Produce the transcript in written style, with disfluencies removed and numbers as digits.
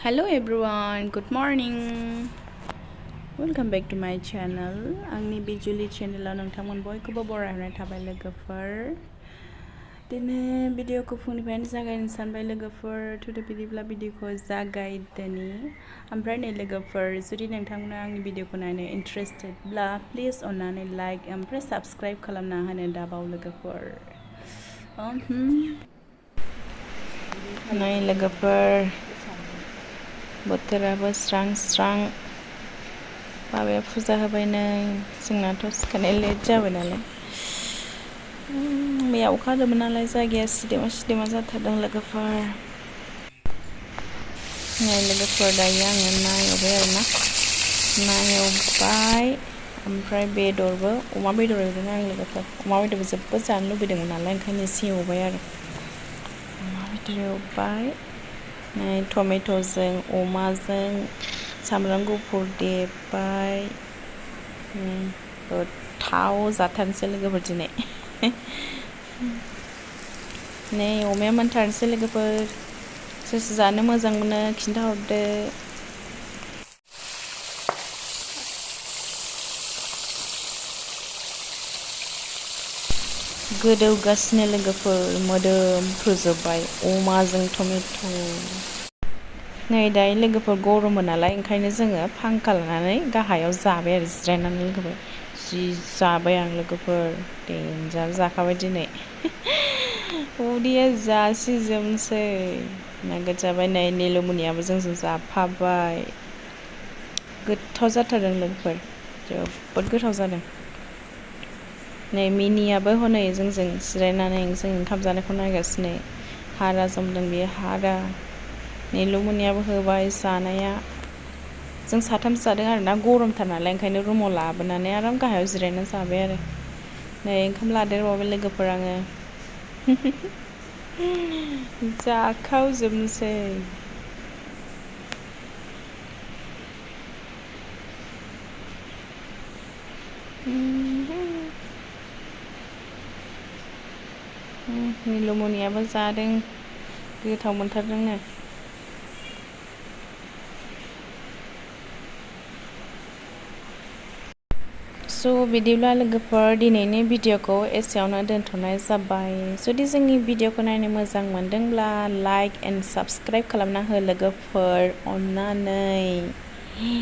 Hello everyone, good morning. Welcome back to my channel. आंनि बे जुलि चेनेलाव नोंथांमोन बयखौबो बरायनाय थाबाय लोगोफोर. दिनै भिडिअखौ फुंनिफ्रायनो जागायनो सानबाय लोगोफोर. थुदो बिदिब्ला भिडिअखौ जागायदोनि. ओमफ्राय नै लोगोफोर, जुदि नोंथांमोना आंनि भिडिअखौ नायनो इन्टारेस्टेडब्ला प्लिज अन्नानै लाइक ओमफ्राय साबस्क्राइब खालामना होनो दाबाव लोगोफोर. नै लोगोफोर, बोथोराबो स्रां स्रां. बाबाया फुजा होबाय नै. जोंनाथ' सिखारनाय लेट जाबाय नालाय. मैया अखा हादोंमोन नालाय जायगाया सिदोमा सिदोमा जाथारदों लोगोफोर. नै लोगोफोर, दायो आङो ना एवबाय आरोना. ना एवबाय ओमफ्राय बेदरबो, अमा बेदर एवदों आं लोगोफोर. अमा बेदरबो जोबोद जानो लुबैदोंमोन नालाय, ओंखायनो एसे एवबाय आरो. अमा बेदर एवबाय. नै टमेट'जों अमाजों सामब्राम गुफुर देबाय. गोथाव जाथारनोसै लोगोफोर दिनै. नै अमाया मोनथारनोसै लोगोफोर. सोर सोर जानो मोजां मोनो खिन्थाहरदो. गोदौगासिनो लोगोफोर, मोदोमफ्रुजोब्बाय अमाजों टमेट'. नै दायो लोगोफोर गरमबो नालाय, ओंखायनो जोङो फांखा लानानै गाहायाव जाबाय आरो जिरायनानै लोगोफोर. जि जाबाय आं लोगोफोर, देन्जार जाखाबाय दिनै. उदैया जासिजोबनोसै. नोगोद जाबाय. नै निलुमनियाबो जोंजों जाफाबाय. गोथाव जाथारदों लोगोफोर, जोबोद गोथाव जादों. नै मिनियाबो हनै जोंजों जिरायनानै जों ओंखाम जानायखौ नायगासिनो. हारा जमदों बेयो, हारा. निलुमनियाबो होबाय जानाया. जों साथामसो जादों आरोना, गरमथार नालाय, ओंखायनो रुमाव लाबोनानै आराम गाहायाव जिरायना जाबाय आरो. नै ओंखाम लादेरबावबाय लोगोफोर आङो. जाखावजोबनोसै. निलुमनियाबो जादों, गोथाव मोनथारदोंनो. स' बिदिब्ला लोगोफोर, दिनैनि भिडिअखौ एसेयावनो दोनथ'नाय जाबाय. जुदि जोंनि भिडिअखौ नायनो मोजां मोनदोंब्ला लाइक एन्ड साबस्क्राइब खालामना हो लोगोफोर, अननानै.